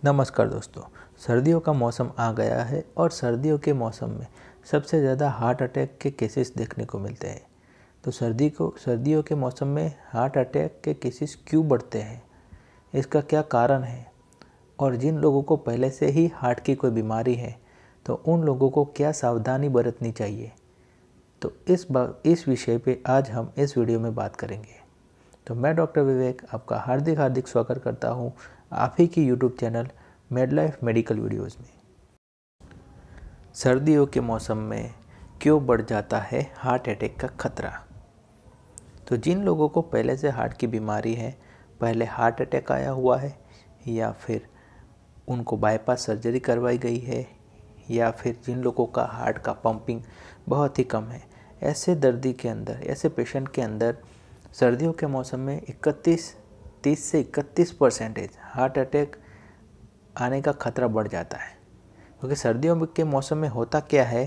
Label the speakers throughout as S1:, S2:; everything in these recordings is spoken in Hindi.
S1: नमस्कार दोस्तों। सर्दियों का मौसम आ गया है और सर्दियों के मौसम में सबसे ज़्यादा हार्ट अटैक के केसेस देखने को मिलते हैं। तो सर्दियों के मौसम में हार्ट अटैक के केसेस क्यों बढ़ते हैं, इसका क्या कारण है और जिन लोगों को पहले से ही हार्ट की कोई बीमारी है तो उन लोगों को क्या सावधानी बरतनी चाहिए, तो इस विषय पे आज हम इस वीडियो में बात करेंगे। तो मैं डॉक्टर विवेक आपका हार्दिक स्वागत करता हूँ आप ही की YouTube channel Medlife medical videos में। सर्दियों के मौसम में क्यों बढ़ जाता है हार्ट अटैक का खतरा। तो जिन लोगों को पहले से हार्ट की बीमारी है, पहले हार्ट अटैक आया हुआ है या फिर उनको बाईपास सर्जरी करवाई गई है या फिर जिन लोगों का हार्ट का पंपिंग बहुत ही कम है, ऐसे दर्दी के अंदर, ऐसे पेशेंट के अंदर सर्दियों के मौसम में 30 से 31% हार्ट अटैक आने का खतरा बढ़ जाता है। क्योंकि सर्दियों के मौसम में होता क्या है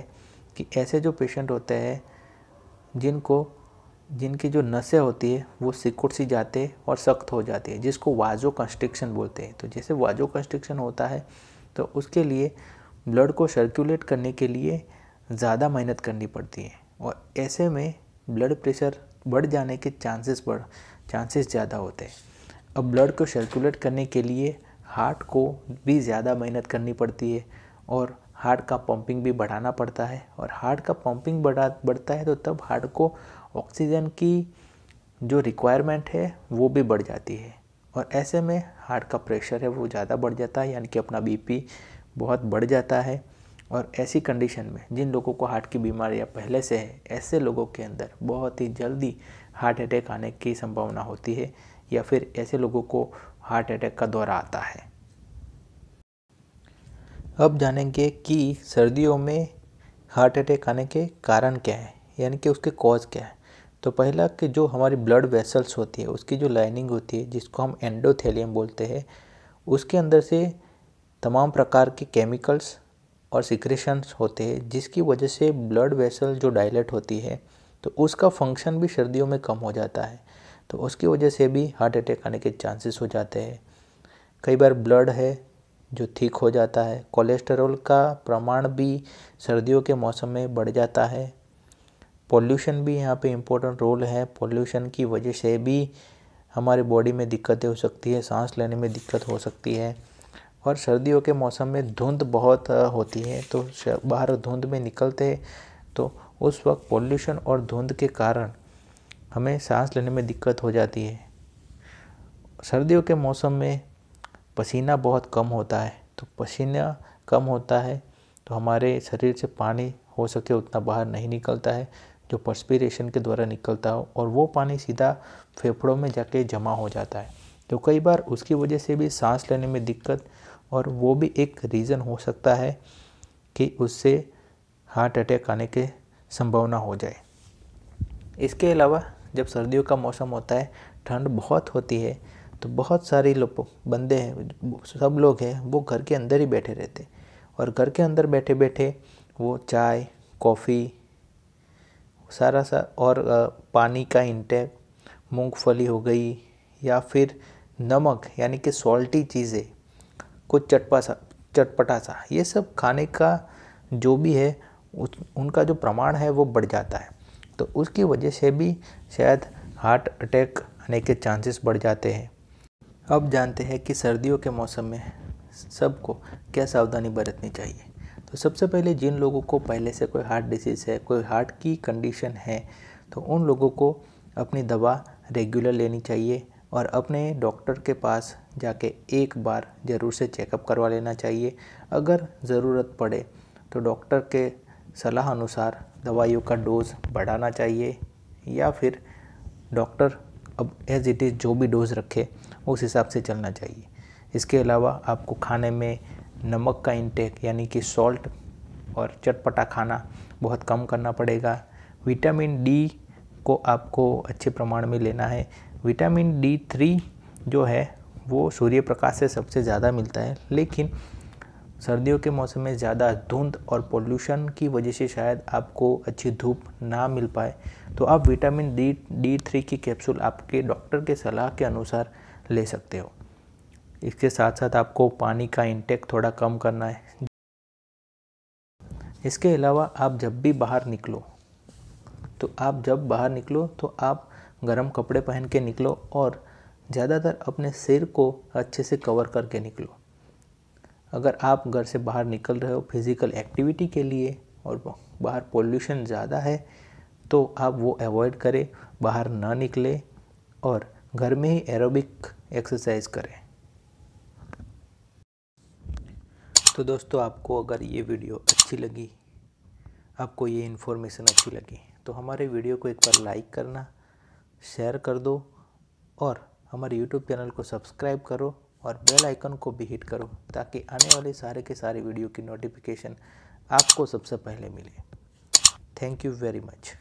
S1: कि ऐसे जो पेशेंट होते हैं जिनकी जो नसें होती है वो सिकुड़ सी जाते और सख्त हो जाती है, जिसको वाजो कंस्ट्रिक्शन बोलते हैं। तो जैसे वाजो कंस्ट्रिक्शन होता है तो उसके लिए ब्लड को सर्कुलेट करने के लिए ज़्यादा मेहनत करनी पड़ती है और ऐसे में ब्लड प्रेशर बढ़ जाने के चांसेस ज़्यादा होते हैं। अब ब्लड को सर्कुलेट करने के लिए हार्ट को भी ज़्यादा मेहनत करनी पड़ती है और हार्ट का पंपिंग भी बढ़ाना पड़ता है और हार्ट का पंपिंग बढ़ता है तो तब हार्ट को ऑक्सीजन की जो रिक्वायरमेंट है वो भी बढ़ जाती है और ऐसे में हार्ट का प्रेशर है वो ज़्यादा बढ़ जाता है, यानी कि अपना बीपी बहुत बढ़ जाता है। और ऐसी कंडीशन में जिन लोगों को हार्ट की बीमारियां पहले से है, ऐसे लोगों के अंदर बहुत ही जल्दी हार्ट अटैक आने की संभावना होती है या फिर ऐसे लोगों को हार्ट अटैक का दौरा आता है। अब जानेंगे कि सर्दियों में हार्ट अटैक आने के कारण क्या है, यानी कि उसके कॉज क्या है। तो पहला कि जो हमारी ब्लड वेसल्स होती है उसकी जो लाइनिंग होती है, जिसको हम एंडोथेलियम बोलते हैं, उसके अंदर से तमाम प्रकार के केमिकल्स और सिक्रेशंस होते हैं, जिसकी वजह से ब्लड वेसल जो डायलेट होती है तो उसका फंक्शन भी सर्दियों में कम हो जाता है। तो उसकी वजह से भी हार्ट अटैक आने के चांसेस हो जाते हैं। कई बार ब्लड है जो थिक हो जाता है, कोलेस्टेरॉल का प्रमाण भी सर्दियों के मौसम में बढ़ जाता है। पोल्यूशन भी यहाँ पे इम्पोर्टेंट रोल है, पोल्यूशन की वजह से भी हमारी बॉडी में दिक्कतें हो सकती है, सांस लेने में दिक्कत हो सकती है। और सर्दियों के मौसम में धुंध बहुत होती है, तो बाहर धुंध में निकलते हैं तो उस वक्त पोल्यूशन और धुंध के कारण हमें सांस लेने में दिक्कत हो जाती है। सर्दियों के मौसम में पसीना बहुत कम होता है, तो पसीना कम होता है तो हमारे शरीर से पानी हो सके उतना बाहर नहीं निकलता है, जो पर्सपीरेशन के द्वारा निकलता हो, और वो पानी सीधा फेफड़ों में जाके जमा हो जाता है। तो कई बार उसकी वजह से भी सांस लेने में दिक्कत, और वो भी एक रीज़न हो सकता है कि उससे हार्ट अटैक आने की संभावना हो जाए। इसके अलावा जब सर्दियों का मौसम होता है, ठंड बहुत होती है, तो बहुत सारे बंदे हैं, सब लोग हैं, वो घर के अंदर ही बैठे रहते और घर के अंदर बैठे बैठे वो चाय, कॉफ़ी, सारा और पानी का इंटेक, मूंगफली हो गई या फिर नमक यानी कि सॉल्टी चीज़ें, कुछ चटपटा सा, ये सब खाने का जो भी है उनका जो प्रमाण है वो बढ़ जाता है। तो उसकी वजह से भी शायद हार्ट अटैक आने के चांसेस बढ़ जाते हैं। अब जानते हैं कि सर्दियों के मौसम में सबको क्या सावधानी बरतनी चाहिए। तो सबसे पहले जिन लोगों को पहले से कोई हार्ट डिसीज़ है, कोई हार्ट की कंडीशन है, तो उन लोगों को अपनी दवा रेगुलर लेनी चाहिए और अपने डॉक्टर के पास जाके एक बार ज़रूर से चेकअप करवा लेना चाहिए। अगर ज़रूरत पड़े तो डॉक्टर के सलाह अनुसार दवाइयों का डोज़ बढ़ाना चाहिए या फिर डॉक्टर अब एज इट इज़ जो भी डोज़ रखे उस हिसाब से चलना चाहिए। इसके अलावा आपको खाने में नमक का इंटेक यानी कि सॉल्ट और चटपटा खाना बहुत कम करना पड़ेगा। विटामिन डी को आपको अच्छे प्रमाण में लेना है। विटामिन D3 जो है वो सूर्य प्रकाश से सबसे ज़्यादा मिलता है, लेकिन सर्दियों के मौसम में ज़्यादा धुंध और पोल्यूशन की वजह से शायद आपको अच्छी धूप ना मिल पाए, तो आप विटामिन D3 की कैप्सूल आपके डॉक्टर के सलाह के अनुसार ले सकते हो। इसके साथ साथ आपको पानी का इंटेक थोड़ा कम करना है। इसके अलावा आप जब भी बाहर निकलो तो आप गर्म कपड़े पहन के निकलो और ज़्यादातर अपने सिर को अच्छे से कवर करके निकलो। अगर आप घर से बाहर निकल रहे हो फिज़िकल एक्टिविटी के लिए और बाहर पोल्यूशन ज़्यादा है तो आप वो अवॉइड करें, बाहर ना निकलें और घर में ही एरोबिक एक्सरसाइज करें। तो दोस्तों, आपको अगर ये वीडियो अच्छी लगी, आपको ये इन्फॉर्मेशन अच्छी लगी तो हमारे वीडियो को एक बार लाइक करना, शेयर कर दो और हमारे यूट्यूब चैनल को सब्सक्राइब करो और बेल आइकन को भी हिट करो ताकि आने वाले सारे के सारे वीडियो की नोटिफिकेशन आपको सबसे पहले मिले। Thank you very much.